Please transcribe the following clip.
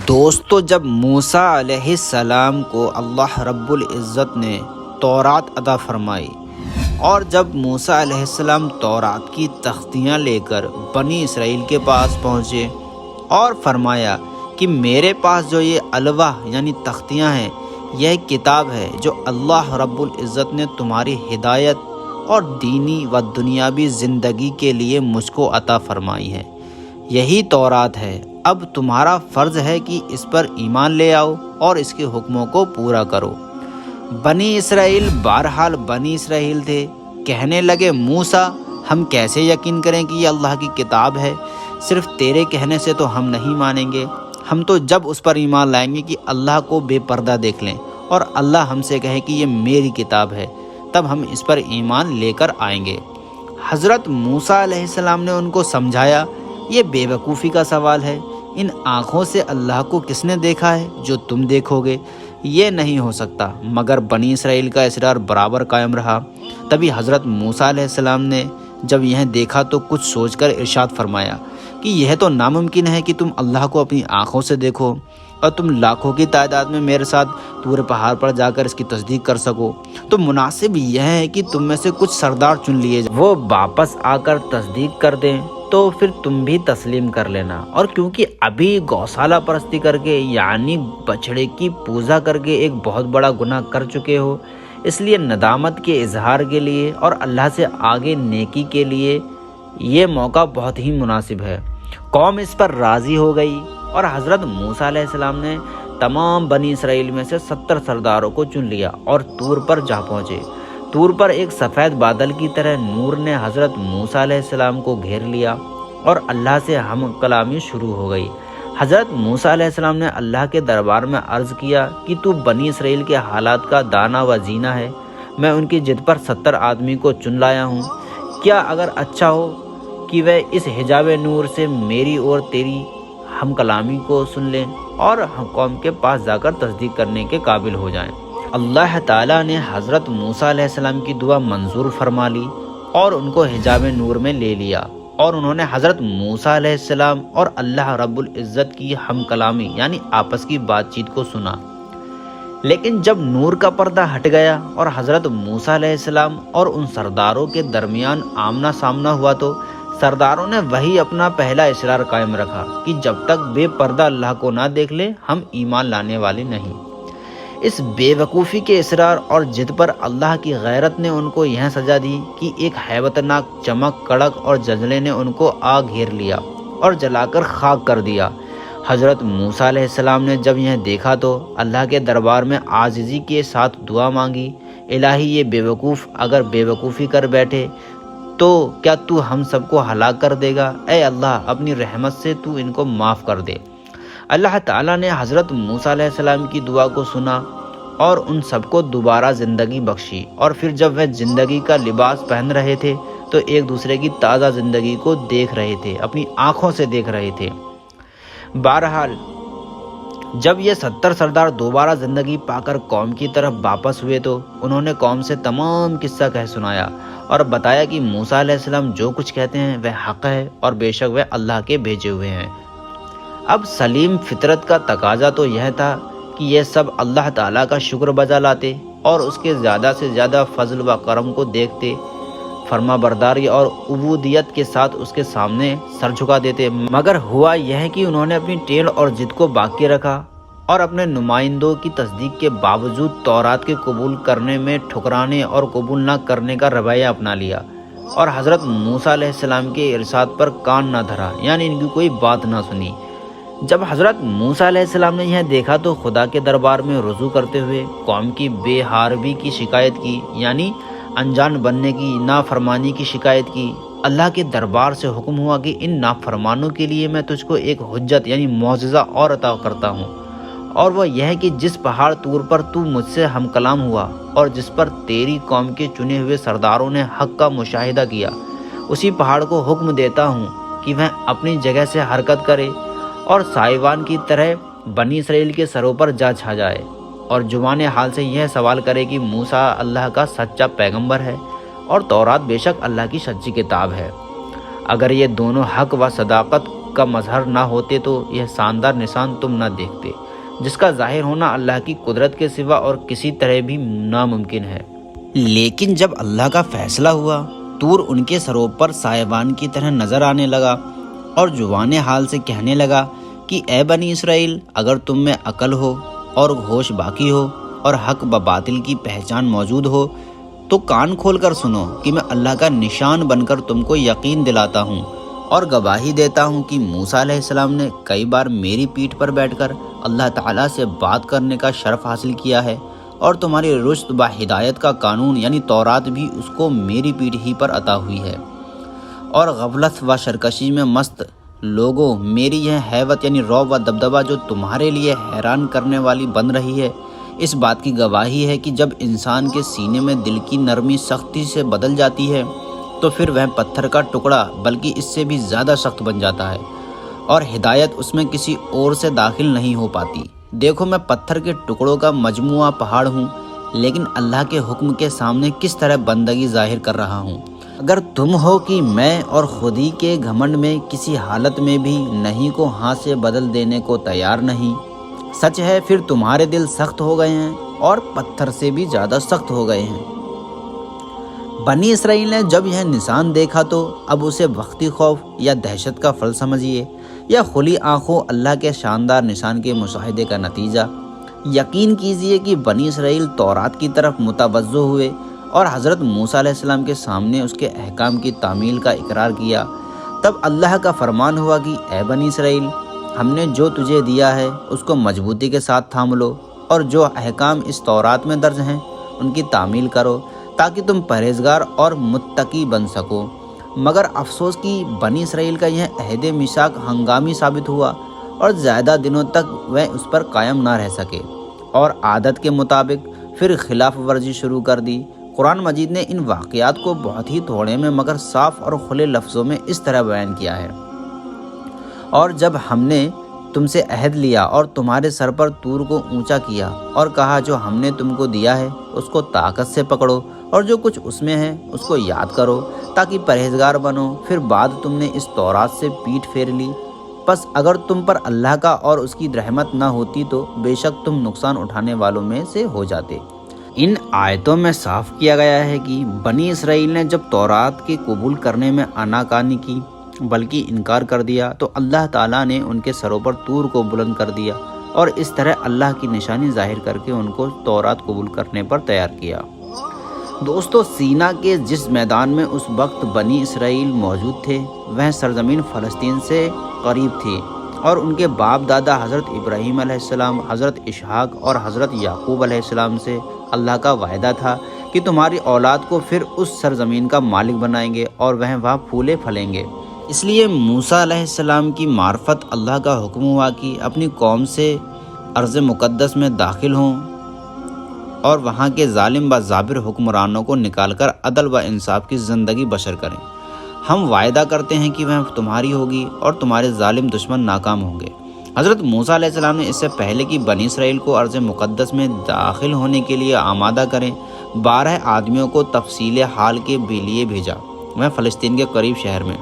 دوستو، جب موسیٰ علیہ السلام کو اللہ رب العزت نے تورات عطا فرمائی اور جب موسیٰ علیہ السلام تورات کی تختیاں لے کر بنی اسرائیل کے پاس پہنچے اور فرمایا کہ میرے پاس جو یہ الواح یعنی تختیاں ہیں، یہ کتاب ہے جو اللہ رب العزت نے تمہاری ہدایت اور دینی و دنیاوی زندگی کے لیے مجھ کو عطا فرمائی ہے، یہی تورات ہے۔ اب تمہارا فرض ہے کہ اس پر ایمان لے آؤ اور اس کے حکموں کو پورا کرو۔ بنی اسرائیل بہرحال بنی اسرائیل تھے، کہنے لگے موسیٰ، ہم کیسے یقین کریں کہ یہ اللہ کی کتاب ہے؟ صرف تیرے کہنے سے تو ہم نہیں مانیں گے، ہم تو جب اس پر ایمان لائیں گے کہ اللہ کو بے پردہ دیکھ لیں اور اللہ ہم سے کہے کہ یہ میری کتاب ہے، تب ہم اس پر ایمان لے کر آئیں گے۔ حضرت موسیٰ علیہ السلام نے ان کو سمجھایا، یہ بے وقوفی کا سوال ہے، ان آنکھوں سے اللہ کو کس نے دیکھا ہے جو تم دیکھو گے؟ یہ نہیں ہو سکتا۔ مگر بنی اسرائیل کا اصرار برابر قائم رہا۔ تبھی حضرت موسیٰ علیہ السلام نے جب یہ دیکھا تو کچھ سوچ کر ارشاد فرمایا کہ یہ تو ناممکن ہے کہ تم اللہ کو اپنی آنکھوں سے دیکھو اور تم لاکھوں کی تعداد میں میرے ساتھ طور پہاڑ پر جا کر اس کی تصدیق کر سکو، تو مناسب یہ ہے کہ تم میں سے کچھ سردار چن لیے جائیں، وہ واپس آ کر تصدیق کر دیں، تو پھر تم بھی تسلیم کر لینا۔ اور کیونکہ ابھی گوشالہ پرستی کر کے یعنی بچھڑے کی پوجا کر کے ایک بہت بڑا گناہ کر چکے ہو، اس لیے ندامت کے اظہار کے لیے اور اللہ سے آگے نیکی کے لیے یہ موقع بہت ہی مناسب ہے۔ قوم اس پر راضی ہو گئی اور حضرت موسیٰ علیہ السلام نے تمام بنی اسرائیل میں سے 70 سرداروں کو چن لیا اور طور پر جا پہنچے۔ طور پر ایک سفید بادل کی طرح نور نے حضرت موسیٰ علیہ السلام کو گھیر لیا اور اللہ سے ہم کلامی شروع ہو گئی۔ حضرت موسیٰ علیہ السلام نے اللہ کے دربار میں عرض کیا کہ تو بنی اسرائیل کے حالات کا دانا و زینا ہے، میں ان کی ضد پر 70 آدمی کو چن لایا ہوں، کیا اگر اچھا ہو کہ وہ اس حجاب نور سے میری اور تیری ہم کلامی کو سن لیں اور ہم قوم کے پاس جا کر تصدیق کرنے کے قابل ہو جائیں۔ اللہ تعالیٰ نے حضرت موسیٰ علیہ السلام کی دعا منظور فرما لی اور ان کو حجاب نور میں لے لیا، اور انہوں نے حضرت موسیٰ علیہ السلام اور اللہ رب العزت کی ہم کلامی یعنی آپس کی بات چیت کو سنا۔ لیکن جب نور کا پردہ ہٹ گیا اور حضرت موسیٰ علیہ السلام اور ان سرداروں کے درمیان آمنا سامنا ہوا تو سرداروں نے وہی اپنا پہلا اصرار قائم رکھا کہ جب تک بے پردہ اللہ کو نہ دیکھ لے ہم ایمان لانے والے نہیں۔ اس بے وقوفی کے اصرار اور ضد پر اللہ کی غیرت نے ان کو یہ سزا دی کہ ایک ہیبت ناک چمک کڑک اور زلزلے نے ان کو آ گھیر لیا اور جلا کر خاک کر دیا۔ حضرت موسیٰ علیہ السلام نے جب یہ دیکھا تو اللہ کے دربار میں عاجزی کے ساتھ دعا مانگی، الہی یہ بے وقوف اگر بے وقوفی کر بیٹھے تو کیا تو ہم سب کو ہلاک کر دے گا؟ اے اللہ، اپنی رحمت سے تو ان کو معاف کر دے۔ اللہ تعالیٰ نے حضرت موسیٰ علیہ السلام کی دعا کو سنا اور ان سب کو دوبارہ زندگی بخشی، اور پھر جب وہ زندگی کا لباس پہن رہے تھے تو ایک دوسرے کی تازہ زندگی کو دیکھ رہے تھے، اپنی آنکھوں سے دیکھ رہے تھے۔ بہرحال جب یہ 70 سردار دوبارہ زندگی پا کر قوم کی طرف واپس ہوئے تو انہوں نے قوم سے تمام قصہ کہہ سنایا اور بتایا کہ موسیٰ علیہ السلام جو کچھ کہتے ہیں وہ حق ہے اور بے شک وہ اللہ کے بھیجے ہوئے ہیں۔ اب سلیم فطرت کا تقاضا تو یہ تھا کہ یہ سب اللہ تعالیٰ کا شکر بجا لاتے اور اس کے زیادہ سے زیادہ فضل و کرم کو دیکھتے، فرما برداری اور عبودیت کے ساتھ اس کے سامنے سر جھکا دیتے۔ مگر ہوا یہ کہ انہوں نے اپنی ٹیڑھ اور ضد کو باقی رکھا اور اپنے نمائندوں کی تصدیق کے باوجود تورات کے قبول کرنے میں ٹھکرانے اور قبول نہ کرنے کا رویہ اپنا لیا اور حضرت موسیٰ علیہ السلام کے ارشاد پر کان نہ دھرا، یعنی ان کی کوئی بات نہ سنی۔ جب حضرت موسیٰ علیہ السلام نے یہ دیکھا تو خدا کے دربار میں رجوع کرتے ہوئے قوم کی بے حاربی کی شکایت کی، یعنی انجان بننے کی، نافرمانی کی شکایت کی۔ اللہ کے دربار سے حکم ہوا کہ ان نافرمانوں کے لیے میں تجھ کو ایک حجت یعنی معجزہ اور عطا کرتا ہوں، اور وہ یہ ہے کہ جس پہاڑ طور پر تو مجھ سے ہم کلام ہوا اور جس پر تیری قوم کے چنے ہوئے سرداروں نے حق کا مشاہدہ کیا، اسی پہاڑ کو حکم دیتا ہوں کہ وہ اپنی جگہ سے حرکت کرے اور سائیوان کی طرح بنی اسرائیل کے سروں پر جا چھا جائے اور زبان حال سے یہ سوال کرے کہ موسیٰ اللہ کا سچا پیغمبر ہے اور تورات بے شک اللہ کی سچی کتاب ہے۔ اگر یہ دونوں حق و صداقت کا مظہر نہ ہوتے تو یہ شاندار نشان تم نہ دیکھتے، جس کا ظاہر ہونا اللہ کی قدرت کے سوا اور کسی طرح بھی ناممکن ہے۔ لیکن جب اللہ کا فیصلہ ہوا، طور ان کے سروں پر سائبان کی طرح نظر آنے لگا اور جوان حال سے کہنے لگا کہ اے بنی اسرائیل، اگر تم میں عقل ہو اور ہوش باقی ہو اور حق و باطل کی پہچان موجود ہو تو کان کھول کر سنو کہ میں اللہ کا نشان بن کر تم کو یقین دلاتا ہوں اور گواہی دیتا ہوں کہ موسیٰ علیہ السلام نے کئی بار میری پیٹھ پر بیٹھ کر اللہ تعالیٰ سے بات کرنے کا شرف حاصل کیا ہے، اور تمہاری رشد و ہدایت کا قانون یعنی تورات بھی اس کو میری پیٹھ ہی پر عطا ہوئی ہے۔ اور غفلت و سرکشی میں مست لوگوں، میری یہ حیبت یعنی رعب و دبدبہ جو تمہارے لیے حیران کرنے والی بن رہی ہے، اس بات کی گواہی ہے کہ جب انسان کے سینے میں دل کی نرمی سختی سے بدل جاتی ہے تو پھر وہ پتھر کا ٹکڑا بلکہ اس سے بھی زیادہ سخت بن جاتا ہے، اور ہدایت اس میں کسی اور سے داخل نہیں ہو پاتی۔ دیکھو، میں پتھر کے ٹکڑوں کا مجموعہ پہاڑ ہوں، لیکن اللہ کے حکم کے سامنے کس طرح بندگی ظاہر کر رہا ہوں۔ اگر تم ہو کہ میں اور خودی کے گھمنڈ میں کسی حالت میں بھی نہیں کو ہاں سے بدل دینے کو تیار نہیں، سچ ہے پھر تمہارے دل سخت ہو گئے ہیں اور پتھر سے بھی زیادہ سخت ہو گئے ہیں۔ بنی اسرائیل نے جب یہ نشان دیکھا تو اب اسے وقتی خوف یا دہشت کا پھل سمجھیے یا کھلی آنکھوں اللہ کے شاندار نشان کے مشاہدے کا نتیجہ، یقین کیجیے کہ بنی اسرائیل تورات کی طرف متوجہ ہوئے اور حضرت موسیٰ علیہ السلام کے سامنے اس کے احکام کی تعمیل کا اقرار کیا۔ تب اللہ کا فرمان ہوا کہ اے بنی اسرائیل، ہم نے جو تجھے دیا ہے اس کو مضبوطی کے ساتھ تھام لو، اور جو احکام اس تورات میں درج ہیں ان کی تعمیل کرو تاکہ تم پرہیزگار اور متقی بن سکو۔ مگر افسوس کہ بنی اسرائیل کا یہ عہد میثاق ہنگامی ثابت ہوا اور زیادہ دنوں تک وہ اس پر قائم نہ رہ سکے، اور عادت کے مطابق پھر خلاف ورزی شروع کر دی۔ قرآن مجید نے ان واقعات کو بہت ہی تھوڑے میں مگر صاف اور کھلے لفظوں میں اس طرح بیان کیا ہے: اور جب ہم نے تم سے عہد لیا اور تمہارے سر پر طور کو اونچا کیا اور کہا جو ہم نے تم کو دیا ہے اس کو طاقت سے پکڑو اور جو کچھ اس میں ہے اس کو یاد کرو تاکہ پرہیزگار بنو، پھر بعد تم نے اس تورات سے پیٹھ پھیر لی، پس اگر تم پر اللہ کا اور اس کی رحمت نہ ہوتی تو بے شک تم نقصان اٹھانے والوں میں سے ہو جاتے۔ ان آیتوں میں صاف کیا گیا ہے کہ بنی اسرائیل نے جب تورات کے قبول کرنے میں آناکانی کی بلکہ انکار کر دیا تو اللہ تعالیٰ نے ان کے سروں پر طور کو بلند کر دیا اور اس طرح اللہ کی نشانی ظاہر کر کے ان کو تورات قبول کرنے پر تیار کیا۔ دوستو، سینا کے جس میدان میں اس وقت بنی اسرائیل موجود تھے وہ سرزمین فلسطین سے قریب تھی، اور ان کے باپ دادا حضرت ابراہیم علیہ السلام، حضرت اسحاق اور حضرت یعقوب علیہ السلام سے اللہ کا وعدہ تھا کہ تمہاری اولاد کو پھر اس سرزمین کا مالک بنائیں گے اور وہ وہاں پھولے پھلیں گے۔ اس لیے موسیٰ علیہ السلام کی معرفت اللہ کا حکم ہوا کہ اپنی قوم سے ارض مقدس میں داخل ہوں اور وہاں کے ظالم و جابر حکمرانوں کو نکال کر عدل و انصاف کی زندگی بسر کریں۔ ہم وعدہ کرتے ہیں کہ وہ تمہاری ہوگی اور تمہارے ظالم دشمن ناکام ہوں گے۔ حضرت موسیٰ علیہ السلام نے اس سے پہلے کہ بنی اسرائیل کو ارض مقدس میں داخل ہونے کے لیے آمادہ کریں 12 آدمیوں کو تفصیل حال کے لیے بھیجا۔ وہ فلسطین کے قریب شہر میں